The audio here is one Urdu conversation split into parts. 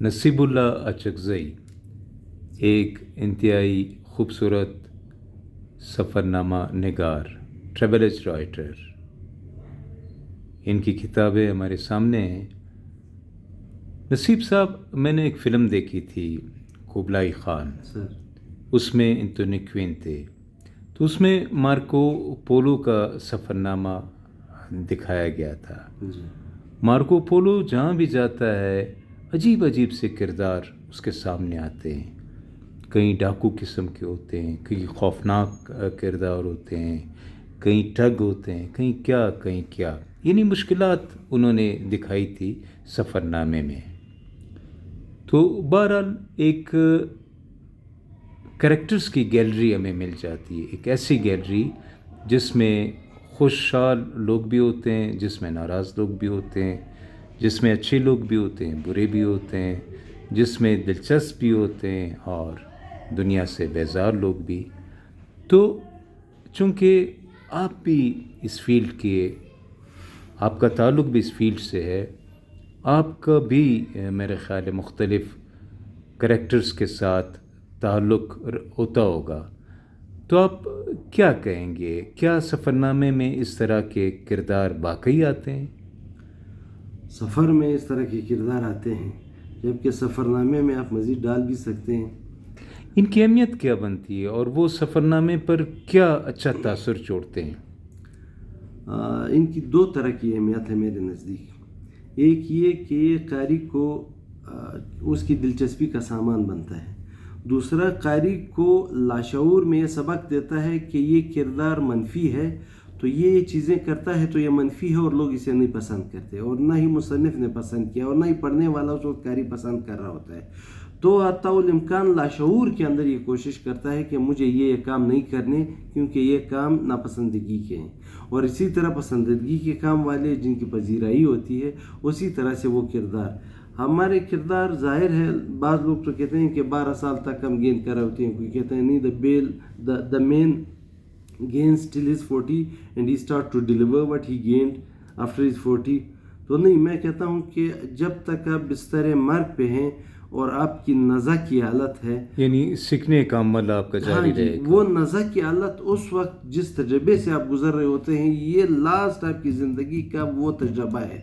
نصیب اللہ اچکزئی ایک انتہائی خوبصورت سفر نامہ نگار، ٹریولج رائٹر. ان کی کتابیں ہمارے سامنے ہیں. نصیب صاحب، میں نے ایک فلم دیکھی تھی کوبلائی خان، اس میں انتونی کوئن تھے، تو اس میں مارکو پولو کا سفر نامہ دکھایا گیا تھا. مارکو پولو جہاں بھی جاتا ہے عجیب عجیب سے کردار اس کے سامنے آتے ہیں. کہیں ڈاکو قسم کے ہوتے ہیں، کہیں خوفناک کردار ہوتے ہیں، کہیں ٹھگ ہوتے ہیں، کہیں کیا. یعنی مشکلات انہوں نے دکھائی تھی سفر نامے میں. تو بہرحال ایک کریکٹرز کی گیلری ہمیں مل جاتی ہے، ایک ایسی گیلری جس میں خوشحال لوگ بھی ہوتے ہیں، جس میں ناراض لوگ بھی ہوتے ہیں، جس میں اچھے لوگ بھی ہوتے ہیں، برے بھی ہوتے ہیں، جس میں دلچسپ بھی ہوتے ہیں اور دنیا سے بیزار لوگ بھی. تو چونکہ آپ بھی اس فیلڈ کے، آپ کا تعلق بھی اس فیلڈ سے ہے، آپ کا بھی میرے خیال ہے مختلف کریکٹرز کے ساتھ تعلق ہوتا ہوگا، تو آپ کیا کہیں گے؟ کیا سفر نامے میں اس طرح کے کردار واقعی آتے ہیں؟ سفر میں اس طرح کے کردار آتے ہیں، جبکہ سفر نامے میں آپ مزید ڈال بھی سکتے ہیں. ان کی اہمیت کیا بنتی ہے اور وہ سفر نامے پر کیا اچھا تاثر چھوڑتے ہیں؟ ان کی دو طرح کی اہمیت ہے میرے نزدیک. ایک یہ کہ یہ قاری کو اس کی دلچسپی کا سامان بنتا ہے. دوسرا، قاری کو لاشعور میں یہ سبق دیتا ہے کہ یہ کردار منفی ہے، تو یہ چیزیں کرتا ہے تو یہ منفی ہے اور لوگ اسے نہیں پسند کرتے، اور نہ ہی مصنف نے پسند کیا اور نہ ہی پڑھنے والا اس وقت قاری پسند کر رہا ہوتا ہے. تو حتی الامکان لاشعور کے اندر یہ کوشش کرتا ہے کہ مجھے یہ کام نہیں کرنے، کیونکہ یہ کام ناپسندگی کے ہیں. اور اسی طرح پسندیدگی کے کام والے جن کی پذیرائی ہوتی ہے، اسی طرح سے وہ کردار. ہمارے کردار ظاہر ہے، بعض لوگ تو کہتے ہیں کہ 12 سال تک ہم گین کر رہے ہوتے ہیں، کوئی کہتے ہیں نہیں، دا مین gains till his 40 and he start to deliver what he gained after his 40. تو نہیں، میں کہتا ہوں کہ جب تک آپ بستر مرگ پہ ہیں اور آپ کی نزع کی حالت ہے، یعنی سیکھنے کا عمل آپ کا جاری رہے گا. وہ نزع کی حالت اس وقت جس تجربے سے آپ گزر رہے ہوتے ہیں، یہ لاسٹ آپ کی زندگی کا وہ تجربہ ہے.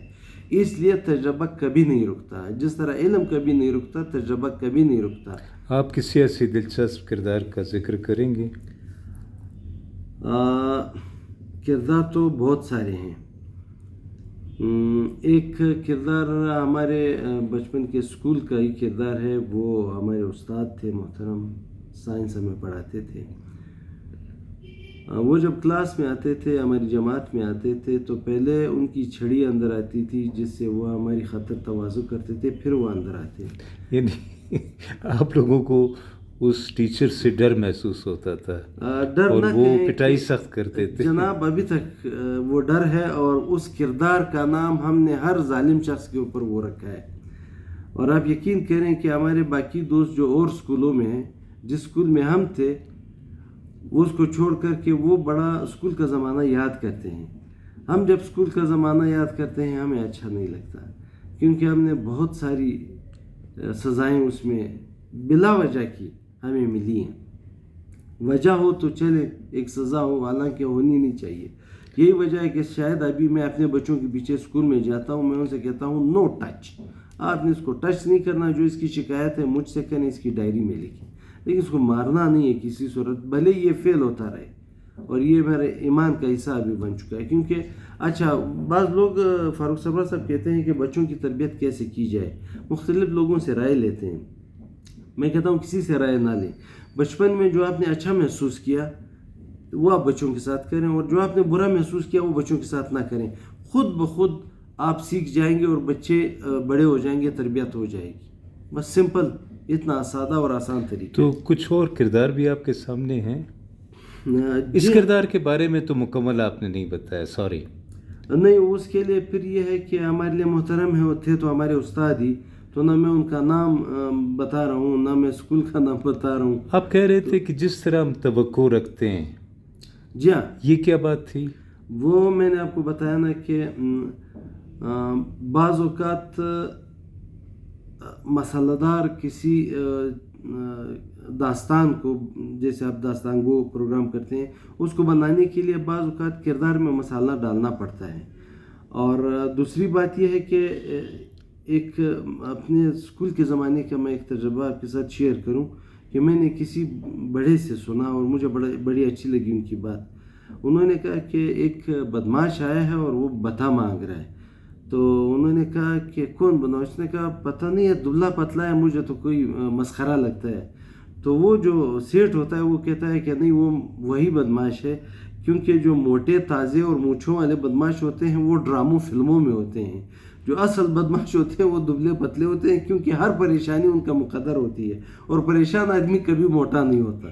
اس لیے تجربہ کبھی نہیں رکتا. جس طرح علم کبھی نہیں رکتا، تجربہ کبھی نہیں رکتا. آپ کسی ایسی دلچسپ کردار کا ذکر کریں گے؟ کردار تو بہت سارے ہیں. ایک کردار ہمارے بچپن کے اسکول کا ہی کردار ہے. وہ ہمارے استاد تھے محترم، سائنس ہمیں پڑھاتے تھے. وہ جب کلاس میں آتے تھے، ہماری جماعت میں آتے تھے، تو پہلے ان کی چھڑی اندر آتی تھی جس سے وہ ہماری خاطر تواضع کرتے تھے، پھر وہ اندر آتے. یعنی آپ لوگوں کو اس ٹیچر سے ڈر محسوس ہوتا تھا؟ ڈر اور نہ وہ کہیں پٹائی سخت کرتے تھے؟ جناب، ابھی تک وہ ڈر ہے، اور اس کردار کا نام ہم نے ہر ظالم شخص کے اوپر وہ رکھا ہے. اور آپ یقین کریں کہ ہمارے باقی دوست جو اور اسکولوں میں ہیں، جس اسکول میں ہم تھے اس کو چھوڑ کر کے وہ بڑا اسکول کا زمانہ یاد کرتے ہیں. ہم جب اسکول کا زمانہ یاد کرتے ہیں ہمیں اچھا نہیں لگتا، کیونکہ ہم نے بہت ساری سزائیں اس میں بلا وجہ کی ہمیں ملی ہیں. وجہ ہو تو چلے، ایک سزا ہو، حالانکہ ہونی نہیں چاہیے. یہی وجہ ہے کہ شاید ابھی میں اپنے بچوں کے پیچھے اسکول میں جاتا ہوں، میں ان سے کہتا ہوں نو ٹچ، آپ نے اس کو ٹچ نہیں کرنا. جو اس کی شکایت ہے مجھ سے کریں، اس کی ڈائری میں لکھیں، لیکن اس کو مارنا نہیں ہے کسی صورت، بھلے یہ فیل ہوتا رہے. اور یہ میرے ایمان کا حصہ ابھی بن چکا ہے. کیونکہ اچھا، بعض لوگ فاروق صبر صاحب کہتے ہیں کہ بچوں کی تربیت کیسے کی جائے، مختلف لوگوں سے رائے لیتے ہیں. میں کہتا ہوں کسی سے رائے نہ لیں. بچپن میں جو آپ نے اچھا محسوس کیا وہ آپ بچوں کے ساتھ کریں، اور جو آپ نے برا محسوس کیا وہ بچوں کے ساتھ نہ کریں. خود بخود آپ سیکھ جائیں گے اور بچے بڑے ہو جائیں گے، تربیت ہو جائے گی. بس سمپل، اتنا سادہ اور آسان طریقہ. تو کچھ اور کردار بھی آپ کے سامنے ہیں؟ اس کردار کے بارے میں تو مکمل آپ نے نہیں بتایا، سوری. نہیں، اس کے لیے پھر یہ ہے کہ ہمارے لیے محترم ہے، تھے تو ہمارے استاد ہی، تو نہ میں ان کا نام بتا رہا ہوں، نہ میں اسکول کا نام بتا رہا ہوں. آپ کہہ رہے تھے کہ جس طرح ہم توقع رکھتے ہیں. جی ہاں، یہ کیا بات تھی؟ وہ میں نے آپ کو بتایا نا کہ بعض اوقات مسالہ دار کسی داستان کو، جیسے آپ داستان گو پروگرام کرتے ہیں، اس کو بنانے کے لیے بعض اوقات کردار میں مسالہ ڈالنا پڑتا ہے. اور دوسری بات یہ ہے کہ ایک اپنے اسکول کے زمانے کا میں ایک تجربہ آپ کے ساتھ شیئر کروں کہ میں نے کسی بڑے سے سنا اور مجھے بڑی اچھی لگی ان کی بات. انہوں نے کہا کہ ایک بدماش آیا ہے اور وہ بتا مانگ رہا ہے. تو انہوں نے کہا کہ کون بدماش؟ اس نے کہا پتہ نہیں ہے، دبلا پتلا ہے، مجھے تو کوئی مسخرہ لگتا ہے. تو وہ جو سیٹھ ہوتا ہے وہ کہتا ہے کہ نہیں، وہ وہی بدماش ہے، کیونکہ جو موٹے تازے اور مونچھوں والے بدماش ہوتے ہیں وہ ڈراموں فلموں میں ہوتے ہیں. جو اصل بدماش ہوتے ہیں وہ دبلے پتلے ہوتے ہیں، کیونکہ ہر پریشانی ان کا مقدر ہوتی ہے، اور پریشان آدمی کبھی موٹا نہیں ہوتا.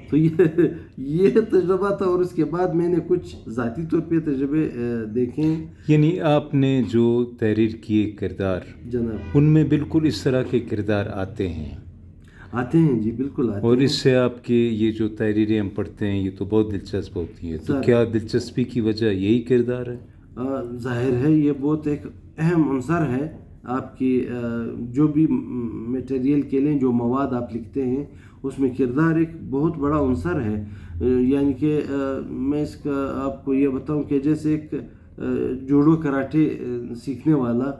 تو یہ تجربہ تھا. اور اس کے بعد میں نے کچھ ذاتی طور پہ تجربے دیکھے ہیں. یعنی آپ نے جو تحریر کیے کردار، جناب، ان میں بالکل اس طرح کے کردار آتے ہیں. جی بالکل آتے ہیں. اور اس سے آپ کے یہ جو تحریریں ہم پڑھتے ہیں یہ تو بہت دلچسپ ہوتی ہیں. تو کیا دلچسپی کی وجہ یہی کردار ہے؟ ظاہر ہے یہ بہت ایک اہم عنصر ہے. آپ کی جو بھی میٹیریل کے لیں، جو مواد آپ لکھتے ہیں، اس میں کردار ایک بہت بڑا عنصر ہے. یعنی کہ میں اس کا آپ کو یہ بتاؤں کہ جیسے ایک جوڈو کراٹے سیکھنے والا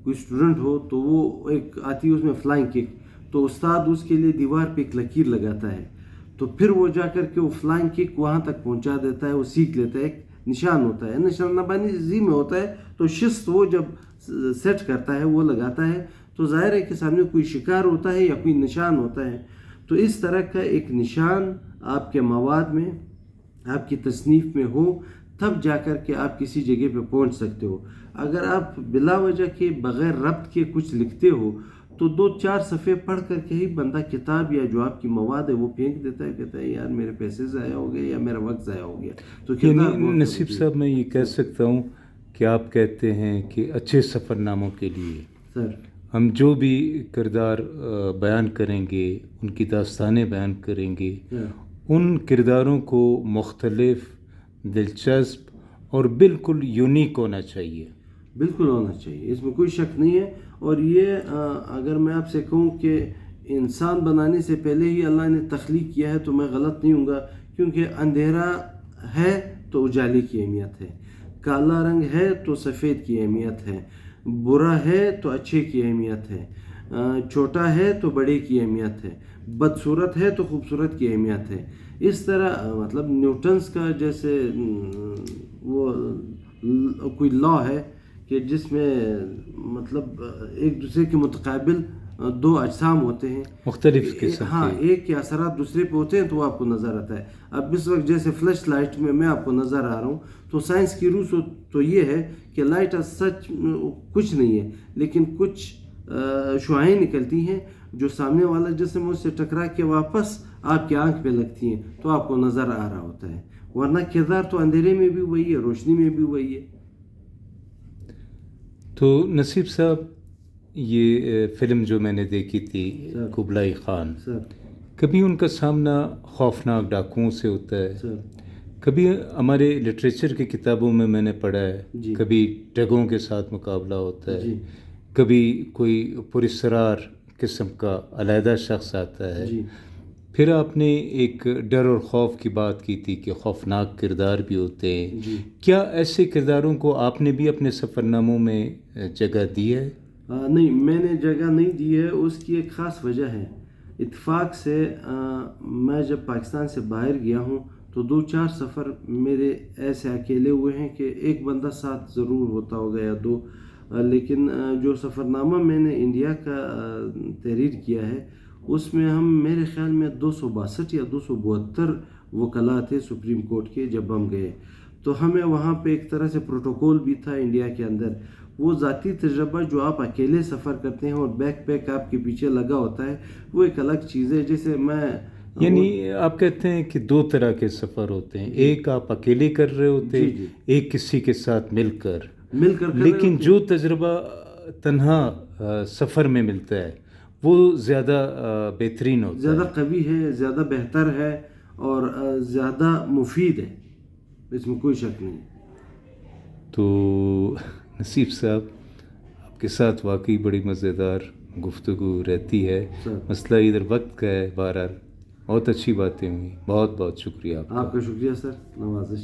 کوئی اسٹوڈنٹ ہو، تو وہ ایک آتی ہے اس میں فلائنگ کک، تو استاد اس کے لیے دیوار پہ ایک لکیر لگاتا ہے، تو پھر وہ جا کر کے وہ فلائنگ کک وہاں تک پہنچا دیتا ہے، وہ سیکھ لیتا ہے. ایک نشان ہوتا ہے، نشانہ بازی میں ہوتا ہے. تو شست وہ جب سیٹ کرتا ہے، وہ لگاتا ہے، تو ظاہر ہے کہ سامنے کوئی شکار ہوتا ہے یا کوئی نشان ہوتا ہے. تو اس طرح کا ایک نشان آپ کے مواد میں، آپ کی تصنیف میں ہو، تب جا کر کے آپ کسی جگہ پہ پہنچ سکتے ہو. اگر آپ بلا وجہ کے بغیر ربط کے کچھ لکھتے ہو تو 2-4 صفحے پڑھ کر کے ہی بندہ کتاب یا جو آپ کی مواد ہے وہ پھینک دیتا ہے، کہتا ہے یار میرے پیسے ضائع ہو گئے یا میرا وقت ضائع ہو گیا. تو یعنی نصیب صاحب، میں یہ کہہ سکتا ہوں کہ آپ کہتے ہیں کہ اچھے سفر ناموں کے لیے سر ہم جو بھی کردار بیان کریں گے، ان کی داستانیں بیان کریں گے، ان کرداروں کو مختلف، دلچسپ اور بالکل یونیک ہونا چاہیے. بالکل ہونا چاہیے، اس میں کوئی شک نہیں ہے. اور یہ اگر میں آپ سے کہوں کہ انسان بنانے سے پہلے ہی اللہ نے تخلیق کیا ہے تو میں غلط نہیں ہوں گا، کیونکہ اندھیرا ہے تو اجالے کی اہمیت ہے، کالا رنگ ہے تو سفید کی اہمیت ہے، برا ہے تو اچھے کی اہمیت ہے، چھوٹا ہے تو بڑے کی اہمیت ہے، بدصورت ہے تو خوبصورت کی اہمیت ہے. اس طرح مطلب نیوٹنز کا جیسے وہ کوئی لا ہے کہ جس میں مطلب ایک دوسرے کے متقابل 2 اجسام ہوتے ہیں، مختلف قسم کے. ہاں، ایک کے اثرات دوسرے پہ ہوتے ہیں تو وہ آپ کو نظر آتا ہے. اب اس وقت جیسے فلش لائٹ میں آپ کو نظر آ رہا ہوں، تو سائنس کی روح تو یہ ہے کہ لائٹ سچ کچھ نہیں ہے، لیکن کچھ شعاعیں نکلتی ہیں جو سامنے والا جسم اس سے ٹکرا کے واپس آپ کی آنکھ پہ لگتی ہیں تو آپ کو نظر آ رہا ہوتا ہے. ورنہ کردار تو اندھیرے میں بھی وہی ہے، روشنی میں بھی وہی ہے. تو نصیب صاحب، یہ فلم جو میں نے دیکھی تھی قبلۂ خان، کبھی ان کا سامنا خوفناک ڈاکوؤں سے ہوتا ہے، کبھی ہمارے لٹریچر کی کتابوں میں نے پڑھا ہے کبھی ٹگوں کے ساتھ مقابلہ ہوتا ہے، کبھی کوئی پراسرار قسم کا علیحدہ شخص آتا ہے. پھر آپ نے ایک ڈر اور خوف کی بات کی تھی کہ خوفناک کردار بھی ہوتے ہیں. کیا ایسے کرداروں کو آپ نے بھی اپنے سفر ناموں میں جگہ دی ہے؟ نہیں، میں نے جگہ نہیں دی ہے. اس کی ایک خاص وجہ ہے. اتفاق سے میں جب پاکستان سے باہر گیا ہوں تو 2-4 سفر میرے ایسے اکیلے ہوئے ہیں کہ ایک بندہ ساتھ ضرور ہوتا ہوگا یا 2. لیکن جو سفر نامہ میں نے انڈیا کا تحریر کیا ہے، اس میں ہم میرے خیال میں 262 یا 272 وکلاء تھے سپریم کورٹ کے. جب ہم گئے تو ہمیں وہاں پہ ایک طرح سے پروٹوکول بھی تھا انڈیا کے اندر. وہ ذاتی تجربہ جو آپ اکیلے سفر کرتے ہیں اور بیک پیک آپ کے پیچھے لگا ہوتا ہے، وہ ایک الگ چیز ہے. جیسے میں یعنی آپ کہتے ہیں کہ 2 طرح کے سفر ہوتے ہیں، ایک آپ اکیلے کر رہے ہوتے ہیں، ایک کسی کے ساتھ مل کر. لیکن جو تجربہ تنہا سفر میں ملتا ہے وہ زیادہ بہترین ہوتا ہے، زیادہ قوی ہے، زیادہ بہتر ہے اور زیادہ مفید ہے. اس میں کوئی شک نہیں. تو نصیب صاحب، آپ کے ساتھ واقعی بڑی مزیدار گفتگو رہتی ہے. سر مسئلہ ادھر وقت کا ہے. بہرحال بہت اچھی باتیں ہوئی. بہت بہت شکریہ آپ کا. آپ کا شکریہ سر. نوازش.